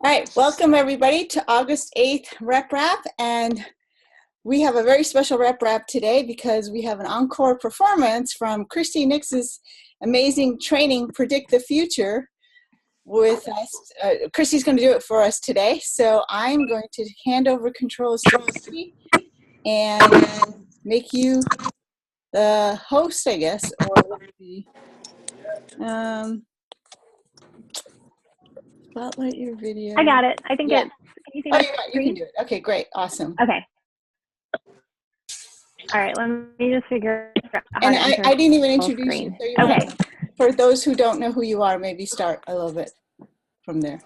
All right, welcome everybody to August 8th Rep Wrap, and we have a very special Rep Wrap today because we have an encore performance from Christy Nix's amazing training, Predict the Future, with us. Christy's going to do it for us today, so I'm going to hand over controls to Christy and make you the host, I guess, or the spotlight your video. I got it. I think it's, can you see my you screen? can do it. Okay, great. Awesome. Okay. All right, let me just figure out how And to enter I didn't even introduce screen. you. So you Okay. might, for those who don't know who you are, maybe start a little bit from there.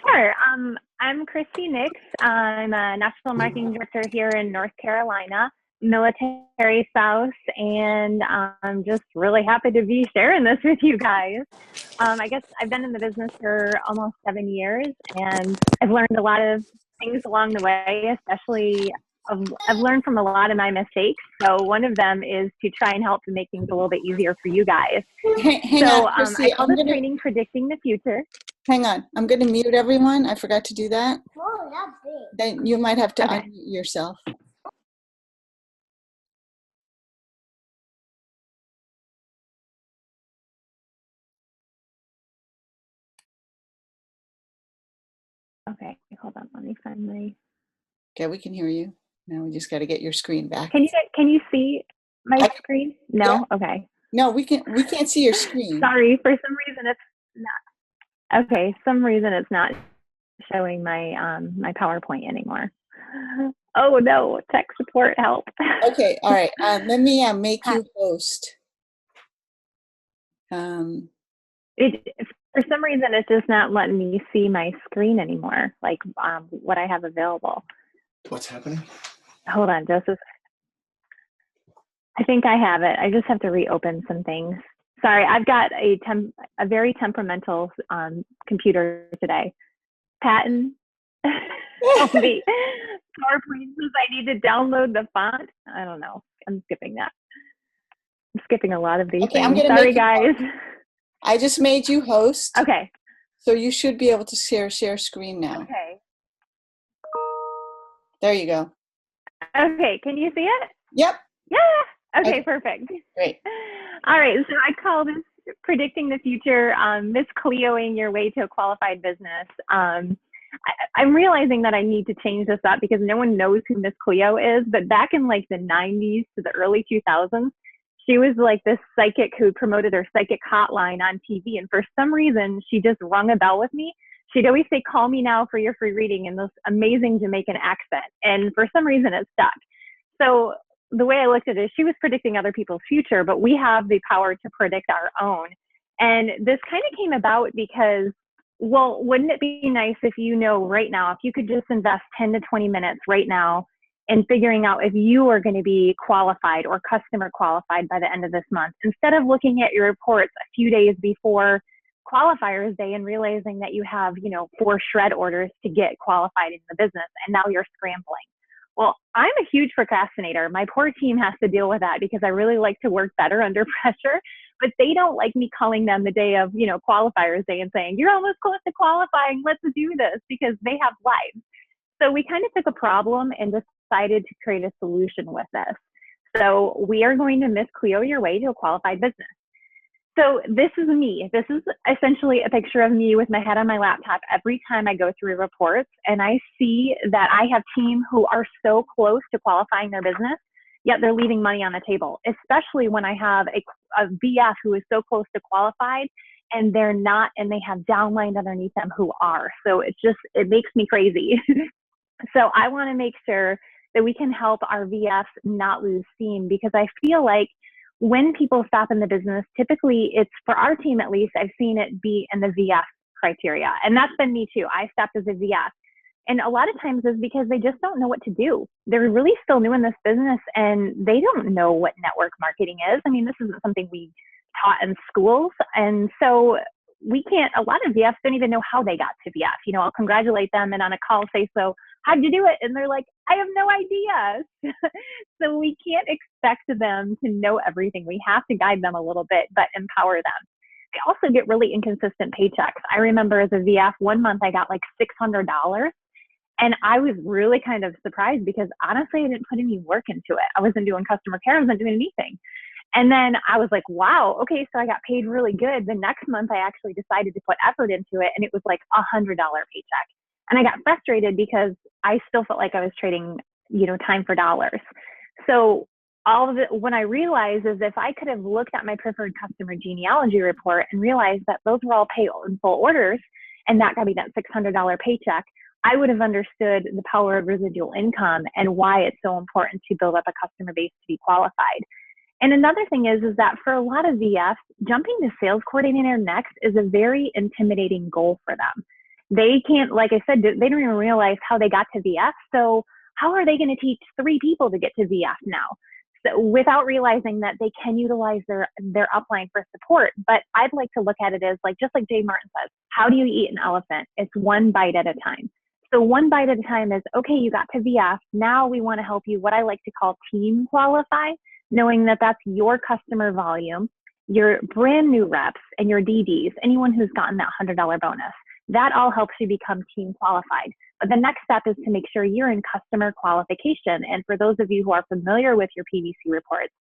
Sure. I'm Christy Nix. I'm a National Marketing Director here in North Carolina, military spouse, and I'm just really happy to be sharing this with you guys. I guess I've been in the business for almost 7 years, and I've learned a lot of things along the way, especially I've learned from a lot of my mistakes. So one of them is to try and help to make things a little bit easier for you guys. Hang on, Christy, I call this training Predicting the Future. Hang on, I'm going to mute everyone. I forgot to do that. Oh, that's big. Then you might have to Okay. unmute yourself. Okay, hold on. Let me find my. Okay, we can hear you. Now we just got to get your screen back. Can you see my screen? No. Yeah. Okay. No, we can't see your screen. Sorry, for some reason it's not. Okay, some reason it's not showing my my PowerPoint anymore. Oh no, tech support help. Okay, all right. Let me make you host. For some reason it's just not letting me see my screen anymore, like what I have available. What's happening? Hold on, Joseph. I think I have it. I just have to reopen some things. Sorry, I've got a very temperamental computer today. Patton, help me. PowerPoint says I need to download the font. I don't know. I'm skipping that. I'm skipping a lot of these things. Sorry, guys. I just made you host. Okay. So you should be able to share screen now. Okay. There you go. Okay, can you see it? Yep. Yeah. Okay, perfect. Great. All right, so I call this Predicting the Future, Miss CLEO-ING your way to a qualified business. I'm realizing that I need to change this up because no one knows who Miss Cleo is, but back in like the 90s to the early 2000s, she was like this psychic who promoted her psychic hotline on TV, and for some reason, she just rung a bell with me. She'd always say, "Call me now for your free reading," in this amazing Jamaican accent, and for some reason, it stuck. So the way I looked at it is she was predicting other people's future, but we have the power to predict our own. And this kind of came about because, well, wouldn't it be nice if you know right now, if you could just invest 10 to 20 minutes right now in figuring out if you are going to be qualified or customer qualified by the end of this month, instead of looking at your reports a few days before qualifiers day and realizing that you have, 4 shred orders to get qualified in the business and now you're scrambling. Well, I'm a huge procrastinator. My poor team has to deal with that because I really like to work better under pressure, but they don't like me calling them the day of, qualifiers day and saying, "You're almost close to qualifying, let's do this," because they have lives. So we kind of took a problem and decided to create a solution with this. So we are going to Miss Cleo your way to a qualified business. So this is me. This is essentially a picture of me with my head on my laptop every time I go through reports and I see that I have team who are so close to qualifying their business, yet they're leaving money on the table, especially when I have a VF who is so close to qualified and they're not, and they have downlined underneath them who are. So it makes me crazy. So I want to make sure that we can help our VFs not lose steam, because I feel like when people stop in the business, typically it's, for our team at least, I've seen it be in the VF criteria. And that's been me too. I stopped as a VF. And a lot of times is because they just don't know what to do. They're really still new in this business and they don't know what network marketing is. I mean, this isn't something we taught in schools. And so a lot of VFs don't even know how they got to VF. I'll congratulate them and on a call say, "So how'd you do it?" And they're like, "I have no idea." So we can't expect them to know everything. We have to guide them a little bit, but empower them. they also get really inconsistent paychecks. I remember as a VF, one month I got like $600. And I was really kind of surprised because honestly, I didn't put any work into it. I wasn't doing customer care. I wasn't doing anything. And then I was like, wow, okay, so I got paid really good. The next month I actually decided to put effort into it, and it was like $100 paycheck. And I got frustrated because I still felt like I was trading, time for dollars. So all of it, when I realized is if I could have looked at my preferred customer genealogy report and realized that those were all pay in full orders, and that got me that $600 paycheck, I would have understood the power of residual income and why it's so important to build up a customer base to be qualified. And another thing is that for a lot of VFs, jumping to sales coordinator next is a very intimidating goal for them. They can't, like I said, they don't even realize how they got to VF. So how are they going to teach 3 people to get to VF now? So without realizing that they can utilize their upline for support. But I'd like to look at it as just like Jay Martin says, how do you eat an elephant? It's one bite at a time. So one bite at a time is, okay, you got to VF. Now we want to help you, what I like to call team qualify, knowing that that's your customer volume, your brand new reps, and your DDs, anyone who's gotten that $100 bonus. That all helps you become team qualified. But the next step is to make sure you're in customer qualification. And for those of you who are familiar with your PVC reports,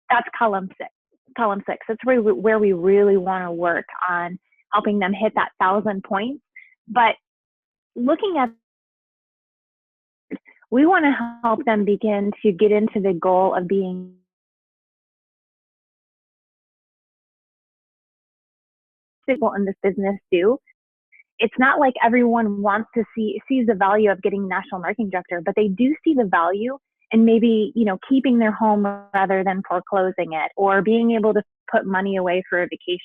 that's column 6. Column 6, that's where we really want to work on helping them hit that 1,000 points. But looking at, we want to help them begin to get into the goal of being in this business do. It's not like everyone wants to sees the value of getting national marketing director, but they do see the value in maybe, keeping their home rather than foreclosing it, or being able to put money away for a vacation.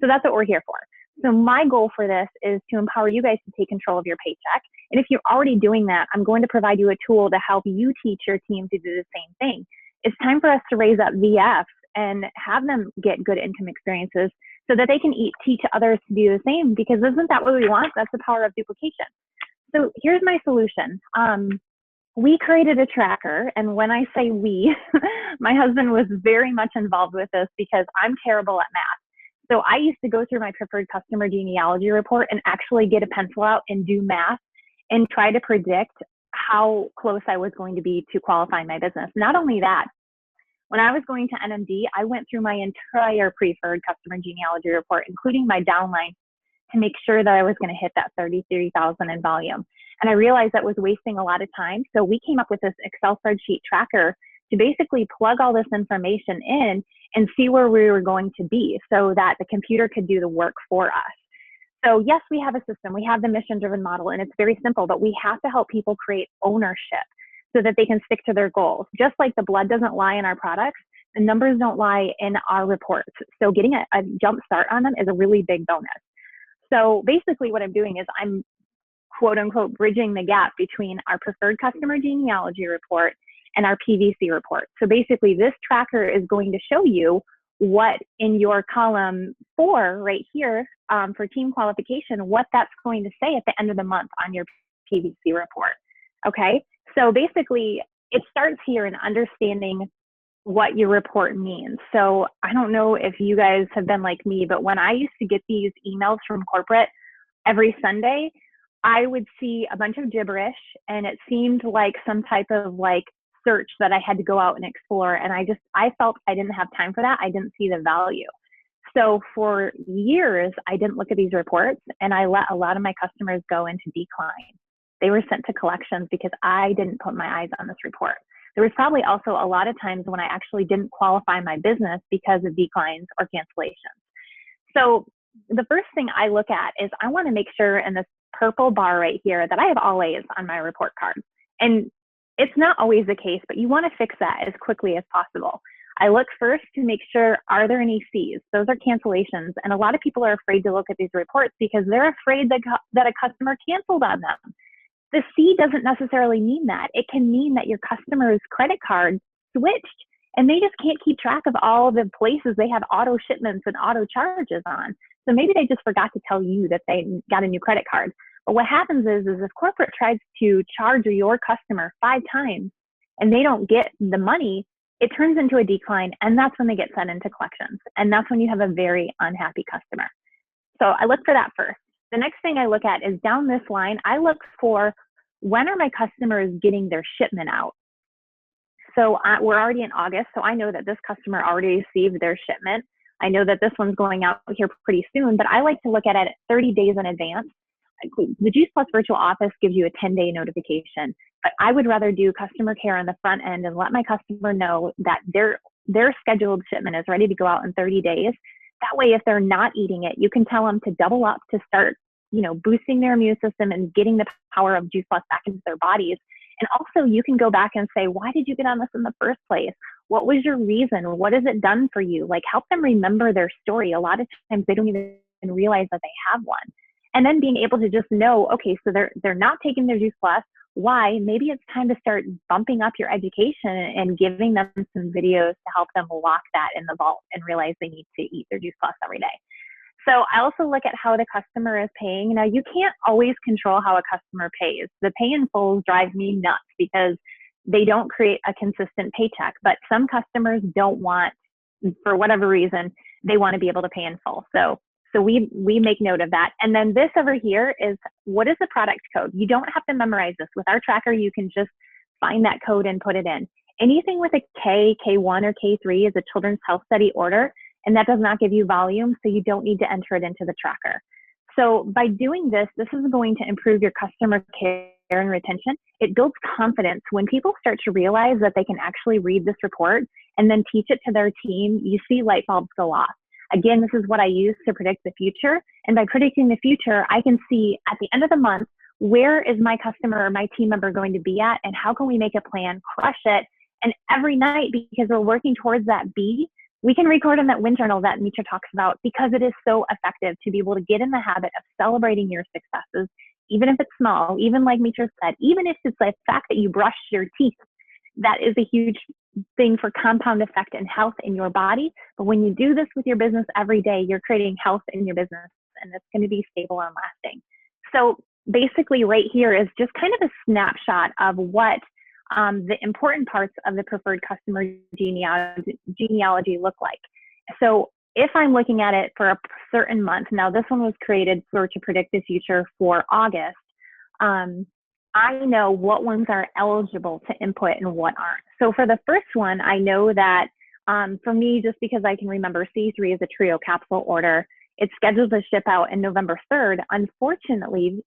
So that's what we're here for. So my goal for this is to empower you guys to take control of your paycheck. And if you're already doing that, I'm going to provide you a tool to help you teach your team to do the same thing. It's time for us to raise up VFs and have them get good income experiences so that they can teach others to do the same, because isn't that what we want? That's the power of duplication. So here's my solution. We created a tracker, and when I say we, my husband was very much involved with this because I'm terrible at math. So I used to go through my preferred customer genealogy report and actually get a pencil out and do math and try to predict how close I was going to be to qualifying my business. Not only that, when I was going to NMD, I went through my entire preferred customer genealogy report, including my downline, to make sure that I was going to hit that 33,000 in volume. And I realized that was wasting a lot of time. So we came up with this Excel spreadsheet tracker to basically plug all this information in and see where we were going to be so that the computer could do the work for us. So yes, we have a system. We have the mission-driven model, and it's very simple, but we have to help people create ownership so that they can stick to their goals. Just like the blood doesn't lie in our products, the numbers don't lie in our reports. So getting a jump start on them is a really big bonus. So basically what I'm doing is I'm quote unquote bridging the gap between our preferred customer genealogy report and our PVC report. So basically this tracker is going to show you what in your column 4 right here for team qualification, what that's going to say at the end of the month on your PVC report. Okay, so basically it starts here in understanding what your report means. So I don't know if you guys have been like me, but when I used to get these emails from corporate every Sunday, I would see a bunch of gibberish, and it seemed like some type of search that I had to go out and explore. And I felt I didn't have time for that. I didn't see the value. So for years, I didn't look at these reports, and I let a lot of my customers go into decline. They were sent to collections because I didn't put my eyes on this report. There was probably also a lot of times when I actually didn't qualify my business because of declines or cancellations. So the first thing I look at is I want to make sure in this purple bar right here that I have all A's on my report card. And it's not always the case, but you want to fix that as quickly as possible. I look first to make sure, are there any C's? Those are cancellations. And a lot of people are afraid to look at these reports because they're afraid that a customer canceled on them. The C doesn't necessarily mean that. It can mean that your customer's credit card switched and they just can't keep track of all the places they have auto shipments and auto charges on. So maybe they just forgot to tell you that they got a new credit card. But what happens is if corporate tries to charge your customer 5 times and they don't get the money, it turns into a decline, and that's when they get sent into collections. And that's when you have a very unhappy customer. So I look for that first. The next thing I look at is down this line, I look for when are my customers getting their shipment out? So we're already in August, so I know that this customer already received their shipment. I know that this one's going out here pretty soon, but I like to look at it 30 days in advance. The Juice Plus Virtual Office gives you a 10-day notification, but I would rather do customer care on the front end and let my customer know that their scheduled shipment is ready to go out in 30 days. That way, if they're not eating it, you can tell them to double up to start, boosting their immune system and getting the power of Juice Plus back into their bodies. And also, you can go back and say, why did you get on this in the first place? What was your reason? What has it done for you? Like, help them remember their story. A lot of times they don't even realize that they have one. And then being able to just know, okay, so they're not taking their Juice Plus. Why? Maybe it's time to start bumping up your education and giving them some videos to help them lock that in the vault and realize they need to eat their Juice Plus every day. So I also look at how the customer is paying. Now, you can't always control how a customer pays. The pay in fulls drive me nuts because they don't create a consistent paycheck. But some customers don't want, for whatever reason, they want to be able to pay in full. So we make note of that. And then this over here is, what is the product code? You don't have to memorize this. With our tracker, you can just find that code and put it in. Anything with a K, K1, or K3 is a children's health study order, and that does not give you volume, so you don't need to enter it into the tracker. So by doing this, this is going to improve your customer care and retention. It builds confidence. When people start to realize that they can actually read this report and then teach it to their team, you see light bulbs go off. Again, this is what I use to predict the future. And by predicting the future, I can see at the end of the month, where is my customer or my team member going to be at, and how can we make a plan, crush it? And every night, because we're working towards that B, we can record in that wind journal that Mitra talks about, because it is so effective to be able to get in the habit of celebrating your successes, even if it's small, even like Mitra said, even if it's the fact that you brushed your teeth. That is a huge thing for compound effect and health in your body. But when you do this with your business every day, you're creating health in your business, and it's going to be stable and lasting. So basically right here is just kind of a snapshot of what the important parts of the preferred customer genealogy look like. So if I'm looking at it for a certain month, now this one was created to predict the future for August, I know what ones are eligible to input and what aren't. So for the first one, I know that for me, just because I can remember C3 is a trio capsule order, it's scheduled to ship out in November 3rd. Unfortunately,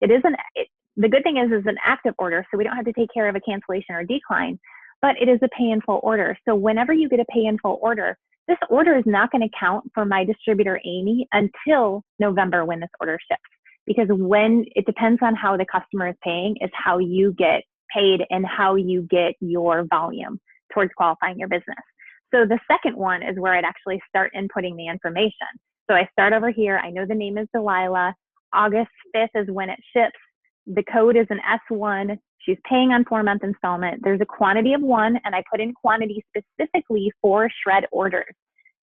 the good thing is it's an active order, so we don't have to take care of a cancellation or decline, but it is a pay in full order. So whenever you get a pay in full order, this order is not going to count for my distributor, Amy, until November when this order ships. Because when it depends on how the customer is paying is how you get paid and how you get your volume towards qualifying your business. So the second one is where I'd actually start inputting the information. So I start over here. I know the name is Delilah. August 5th is when it ships. The code is an S1. She's paying on 4-month installment. There's a quantity of 1, and I put in quantity specifically for shred orders,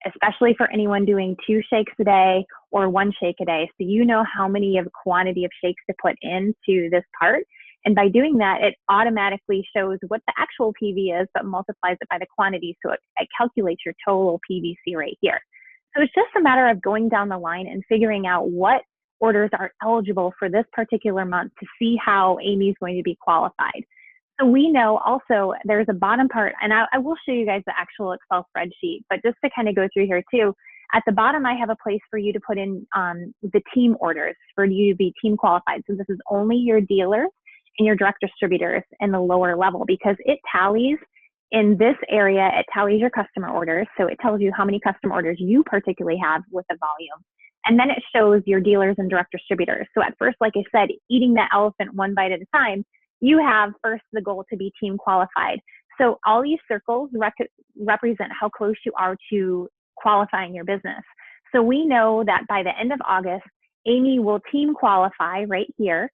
especially for anyone doing 2 shakes a day or 1 shake a day. So you know how many of quantity of shakes to put into this part. And by doing that, it automatically shows what the actual PV is, but multiplies it by the quantity. So it calculates your total PVC right here. So it's just a matter of going down the line and figuring out what orders are eligible for this particular month to see how Amy's going to be qualified. So we know also there's a bottom part, and I will show you guys the actual Excel spreadsheet, but just to kind of go through here too, at the bottom, I have a place for you to put in the team orders for you to be team qualified. So this is only your dealers and your direct distributors in the lower level, because it tallies in this area, it tallies your customer orders. So it tells you how many customer orders you particularly have with the volume. And then it shows your dealers and direct distributors. So at first, like I said, eating that elephant one bite at a time, you have first the goal to be team qualified. So all these circles represent how close you are to qualifying your business. So we know that by the end of August, Amy will team qualify right here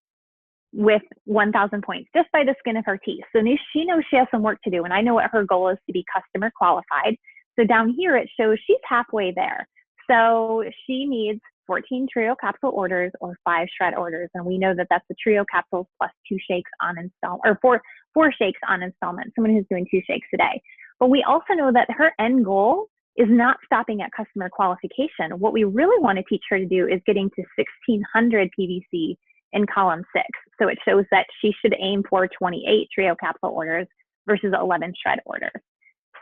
with 1,000 points, just by the skin of her teeth. So she knows she has some work to do, and I know what her goal is, to be customer qualified. So down here, it shows she's halfway there. So she needs 14 trio capsule orders or 5 shred orders. And we know that that's the trio capsules plus 2 shakes on installment, or four shakes on installment, someone who's doing 2 shakes a day. But we also know that her end goal is not stopping at customer qualification. What we really want to teach her to do is getting to 1,600 PVC in column 6. So it shows that she should aim for 28 trio capsule orders versus 11 shred orders.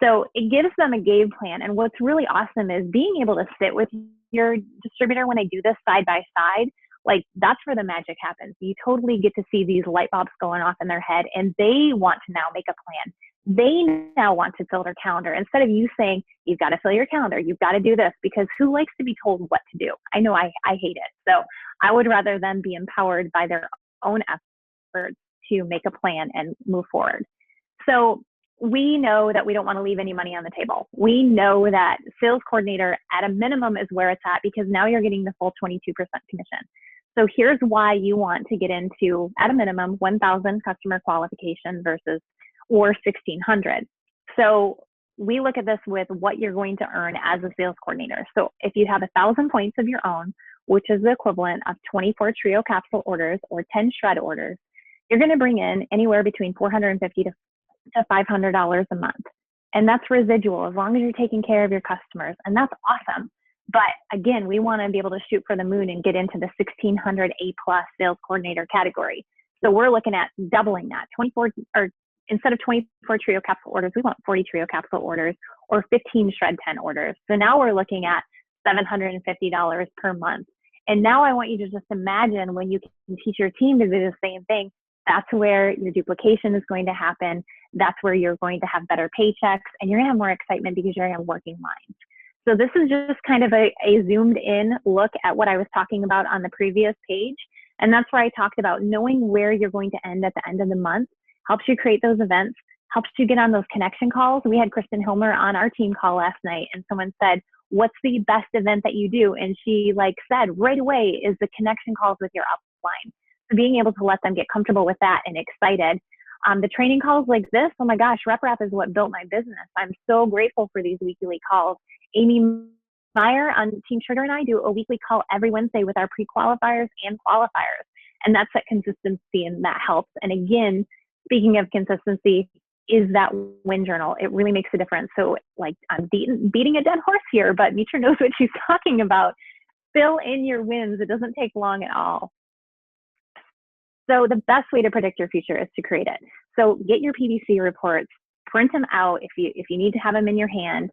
So it gives them a game plan. And what's really awesome is being able to sit with your distributor when they do this side by side. Like, that's where the magic happens. You totally get to see these light bulbs going off in their head, and they want to now make a plan. They now want to fill their calendar instead of you saying, you've got to fill your calendar, you've got to do this, because who likes to be told what to do? I know I hate it. So I would rather them be empowered by their own efforts to make a plan and move forward. So we know that we don't want to leave any money on the table. We know that sales coordinator at a minimum is where it's at, because now you're getting the full 22% commission. So here's why you want to get into, at a minimum, 1,000 customer qualification versus or 1,600. So we look at this with what you're going to earn as a sales coordinator. So if you have 1,000 points of your own, which is the equivalent of 24 trio capsule orders or 10 shred orders, you're going to bring in anywhere between $450 to $500 a month. And that's residual as long as you're taking care of your customers. And that's awesome. But again, we want to be able to shoot for the moon and get into the 1,600 A+ sales coordinator category. So we're looking at doubling that. 24, or instead of 24 trio capsule orders, we want 40 trio capsule orders or 15 shred 10 orders. So now we're looking at $750 per month. And now I want you to just imagine when you can teach your team to do the same thing, that's where your duplication is going to happen. That's where you're going to have better paychecks, and you're going to have more excitement because you're going to have working minds. So this is just kind of a zoomed in look at what I was talking about on the previous page. And that's where I talked about knowing where you're going to end at the end of the month helps you create those events, helps you get on those connection calls. We had Kristen Hilmer on our team call last night, and someone said, what's the best event that you do? And she said right away is the connection calls with your upline. So being able to let them get comfortable with that and excited. The training calls like this, oh my gosh, RepRap is what built my business. I'm so grateful for these weekly calls. Amy Meyer on Team Trigger and I do a weekly call every Wednesday with our pre-qualifiers and qualifiers. And that's that consistency, and that helps. And again, speaking of consistency, is that win journal. It really makes a difference. So I'm beating a dead horse here, but Mitra knows what she's talking about. Fill in your wins. It doesn't take long at all. So the best way to predict your future is to create it. So get your PDC reports, print them out if you need to have them in your hand,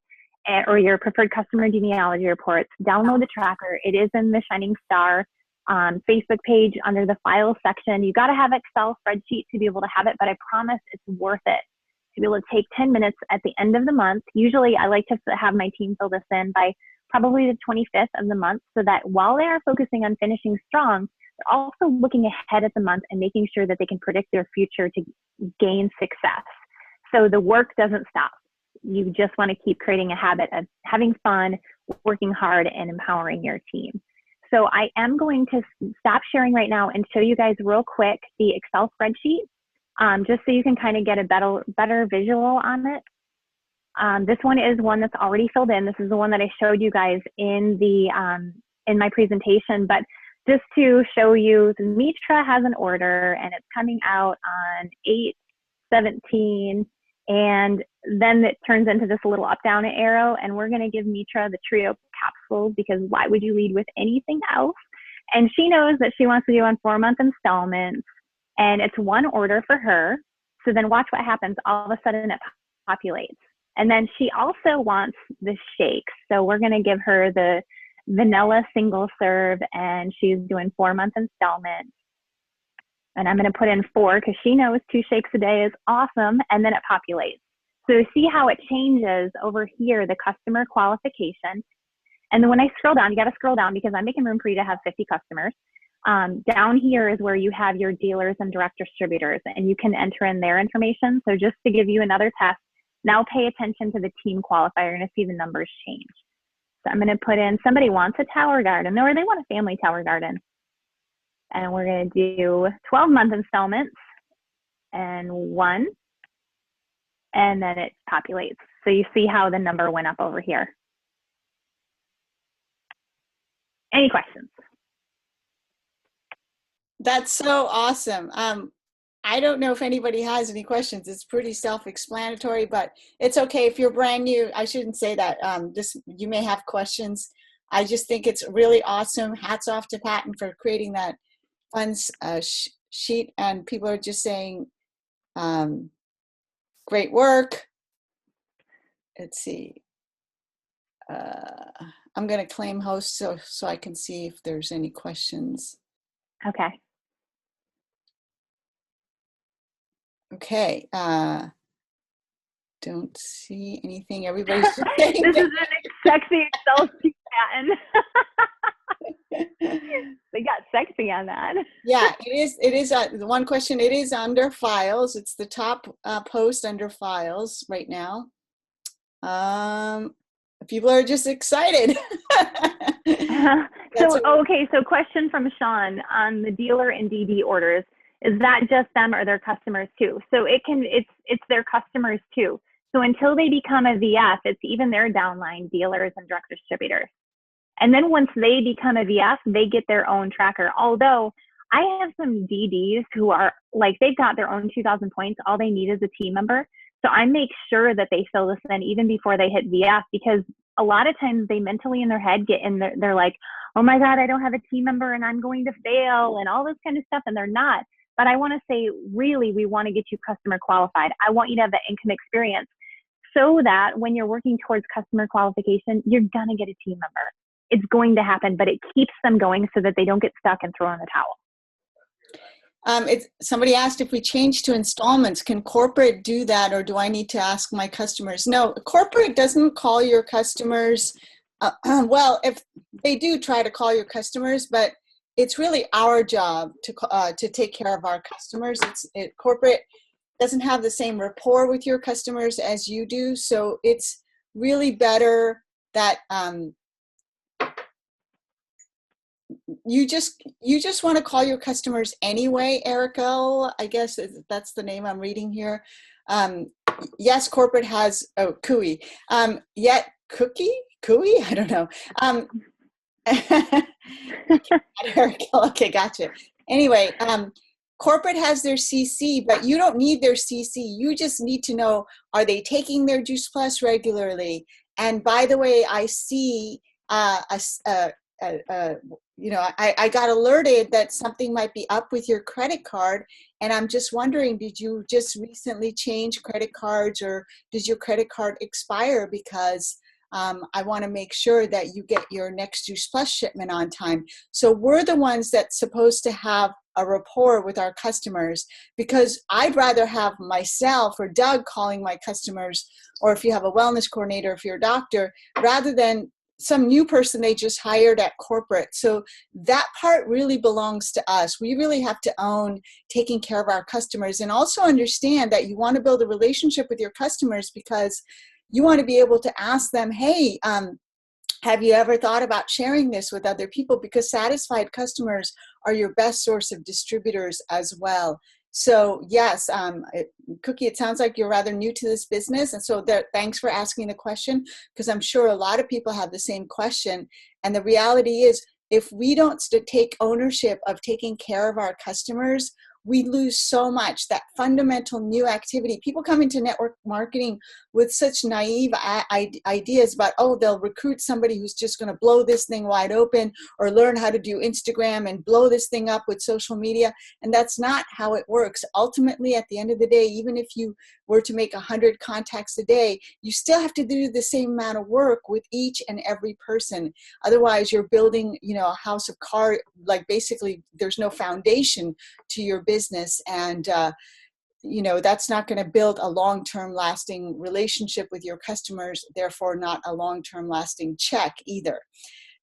or your preferred customer genealogy reports. Download the tracker. It is in the Shining Star Facebook page under the files section. You got to have Excel spreadsheet to be able to have it, but I promise it's worth it to be able to take 10 minutes at the end of the month. Usually I like to have my team fill this in by probably the 25th of the month, so that while they are focusing on finishing strong, they're also looking ahead at the month and making sure that they can predict their future to gain success. So the work doesn't stop. You just want to keep creating a habit of having fun, working hard, and empowering your team. So I am going to stop sharing right now and show you guys real quick the Excel spreadsheet, just so you can kind of get a better visual on it. This one is one that's already filled in. This is the one that I showed you guys in my presentation, but just to show you, Mitra has an order and it's coming out on 8/17, and then it turns into this little up-down arrow, and we're gonna give Mitra the trio capsules, because why would you lead with anything else? And she knows that she wants to do on 4-month installments, and it's one order for her. So then watch what happens. All of a sudden it populates. And then she also wants the shakes. So we're gonna give her the vanilla single serve, and she's doing 4-month installment. And I'm going to put in 4 because she knows 2 shakes a day is awesome. And then it populates. So see how it changes over here, the customer qualification. And then when I scroll down, you got to scroll down because I'm making room for you to have 50 customers. Down here is where you have your dealers and direct distributors, and you can enter in their information. So just to give you another test, now pay attention to the team qualifier and see the numbers change. So I'm going to put in, somebody wants a tower garden, or they want a family tower garden. And we're going to do 12-month installments and 1, and then it populates. So you see how the number went up over here. Any questions? That's so awesome. I don't know if anybody has any questions. It's pretty self-explanatory, but it's okay if you're brand new. I shouldn't say that. You may have questions. I just think it's really awesome. Hats off to Patton for creating that fun sheet, and people are just saying, great work. Let's see. I'm going to claim host so I can see if there's any questions. Okay. Okay. Don't see anything. Everybody's just saying this is a sexy Excel sheet, Patton. They got sexy on that. Yeah, it is the one question. It is under files. It's the top post under files right now. People are just excited. So question from Sean on the dealer and DD orders. Is that just them or their customers too? So it's their customers too. So until they become a VF, it's even their downline dealers and direct distributors. And then once they become a VF, they get their own tracker. Although I have some DDs who are like, they've got their own 2,000 points. All they need is a team member. So I make sure that they fill this in even before they hit VF, because a lot of times they mentally in their head get in there, they're like, oh my God, I don't have a team member and I'm going to fail and all this kind of stuff. And they're not. But I want to say, really, we want to get you customer qualified. I want you to have that income experience so that when you're working towards customer qualification, you're going to get a team member. It's going to happen, but it keeps them going so that they don't get stuck and throw in the towel. Somebody asked if we change to installments, can corporate do that, or do I need to ask my customers? No, corporate doesn't call your customers. Well, if they do try to call your customers, but it's really our job to take care of our customers. Corporate doesn't have the same rapport with your customers as you do, so it's really better that you just want to call your customers anyway. Erica, I guess that's the name I'm reading here. Yes, corporate has CUI. Yet CUI? I don't know. Erica, okay, gotcha. Anyway, corporate has their CC, but you don't need their CC. You just need to know, are they taking their Juice Plus regularly? And by the way, I see I got alerted that something might be up with your credit card, and I'm just wondering, did you just recently change credit cards, or does your credit card expire? Because I want to make sure that you get your next Juice Plus shipment on time. So we're the ones that's supposed to have a rapport with our customers, because I'd rather have myself or Doug calling my customers, or if you have a wellness coordinator, if you're a doctor, rather than some new person they just hired at corporate. So that part really belongs to us. We really have to own taking care of our customers, and also understand that you want to build a relationship with your customers, because you want to be able to ask them, hey, have you ever thought about sharing this with other people? Because satisfied customers are your best source of distributors as well. So yes, Cookie, it sounds like you're rather new to this business. And so thanks for asking the question, because I'm sure a lot of people have the same question. And the reality is, if we don't take ownership of taking care of our customers, we lose so much. That fundamental new activity. People come into network marketing with such naive ideas about, oh, they'll recruit somebody who's just going to blow this thing wide open, or learn how to do Instagram and blow this thing up with social media. And that's not how it works. Ultimately, at the end of the day, even if you were to make 100 contacts a day, you still have to do the same amount of work with each and every person. Otherwise, you're building, a house of cards. Like, basically, there's no foundation to your business, and that's not going to build a long-term lasting relationship with your customers, therefore not a long-term lasting check either.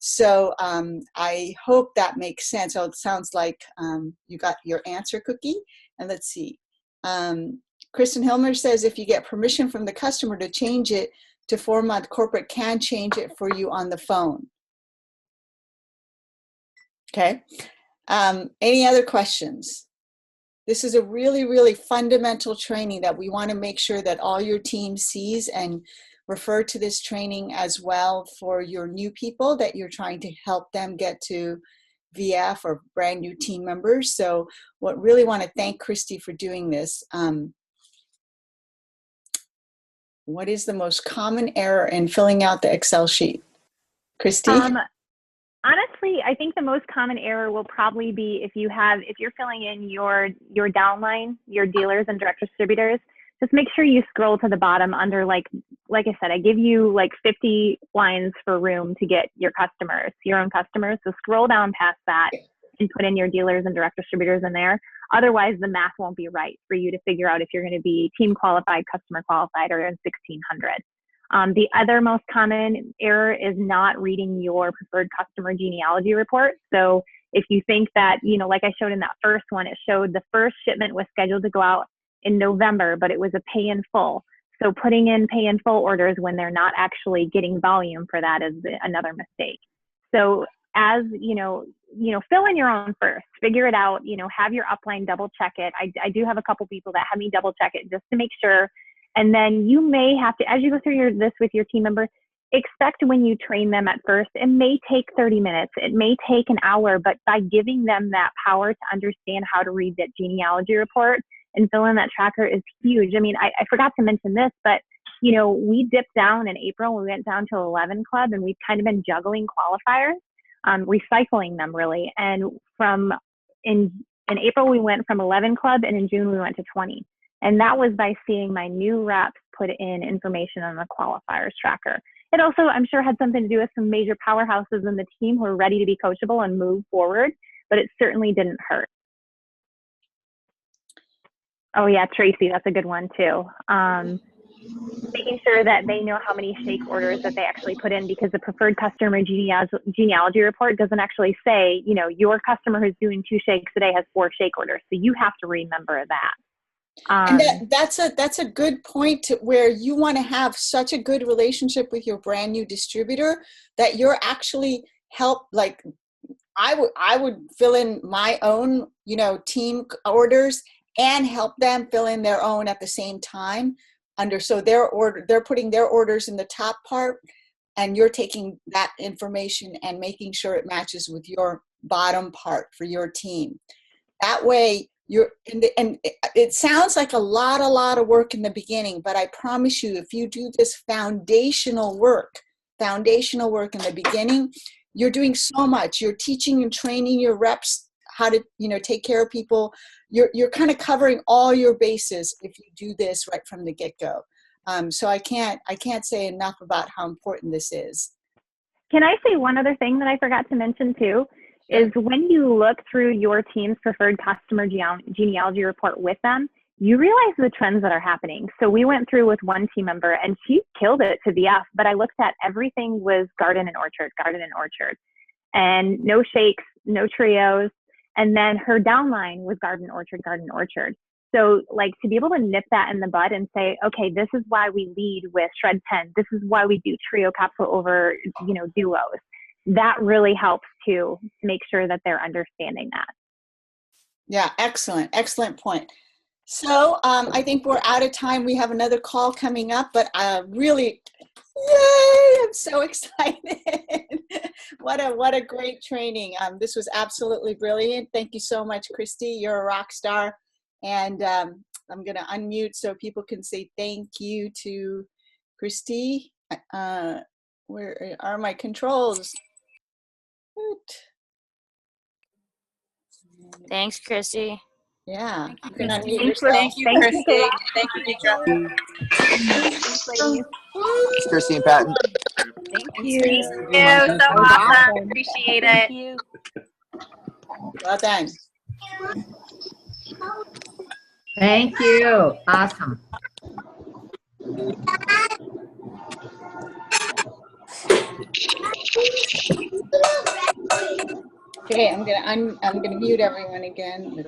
So I hope that makes sense. So it sounds like you got your answer, Cookie. And let's see. Kristen Hilmer says, if you get permission from the customer to change it to 4-month, corporate can change it for you on the phone. Okay. Any other questions? This is a really, really fundamental training that we want to make sure that all your team sees, and refer to this training as well for your new people that you're trying to help them get to VF or brand new team members. So really want to thank Christy for doing this. What is the most common error in filling out the Excel sheet? Christy? Honestly, I think the most common error will probably be if you're filling in your downline, your dealers and direct distributors, just make sure you scroll to the bottom under like I said, I give you like 50 lines for room to get your own customers. So scroll down past that and put in your dealers and direct distributors in there. Otherwise, the math won't be right for you to figure out if you're going to be team qualified, customer qualified, or in 1600. The other most common error is not reading your preferred customer genealogy report. So if you think that, like I showed in that first one, it showed the first shipment was scheduled to go out in November, but it was a pay in full. So putting in pay in full orders when they're not actually getting volume for that is another mistake. So as fill in your own first, figure it out, have your upline double check it. I do have a couple people that have me double check it just to make sure. And then you may have to, as you go through this with your team member, expect when you train them at first, it may take 30 minutes, it may take an hour, but by giving them that power to understand how to read that genealogy report and fill in that tracker is huge. I mean, I forgot to mention this, but we dipped down in April. We went down to 11 club, and we've kind of been juggling qualifiers, recycling them really. And in April, we went from 11 club, and in June, we went to 20. And that was by seeing my new reps put in information on the qualifiers tracker. It also, I'm sure, had something to do with some major powerhouses in the team who are ready to be coachable and move forward, but it certainly didn't hurt. Oh yeah, Tracy, that's a good one too. Making sure that they know how many shake orders that they actually put in, because the preferred customer genealogy report doesn't actually say, your customer who's doing 2 shakes a day has 4 shake orders. So you have to remember that. And that's a good point where you want to have such a good relationship with your brand new distributor that you're actually like I would fill in my own, team orders and help them fill in their own at the same time so they're putting their orders in the top part, and you're taking that information and making sure it matches with your bottom part for your team. That way and it sounds like a lot of work in the beginning, but I promise you, if you do this foundational work in the beginning, you're doing so much. You're teaching and training your reps how to, take care of people. You're kind of covering all your bases if you do this right from the get-go. So I can't say enough about how important this is. Can I say one other thing that I forgot to mention too? Is when you look through your team's preferred customer genealogy report with them, you realize the trends that are happening. So we went through with one team member, and she killed it to the F, but I looked at everything was garden and orchard, and no shakes, no trios. And then her downline was garden, orchard. So like to be able to nip that in the bud and say, okay, this is why we lead with shred 10. This is why we do trio capsule over, duos. That really helps to make sure that they're understanding that. Yeah, excellent point. So I think we're out of time. We have another call coming up, but really, yay, I'm so excited. What a great training. This was absolutely brilliant. Thank you so much, Christy. You're a rock star. And I'm going to unmute so people can say thank you to Christy. Where are my controls? Thanks, Christy. Yeah, you can Thank unmute you. yourself. Thank you, Christy. Thank you, Deidre. Thanks, Christy and Patton. Thank you. Thank you. So awesome. Appreciate it. Thank you. Well done. Thank you. Awesome. Okay, I'm gonna mute everyone again.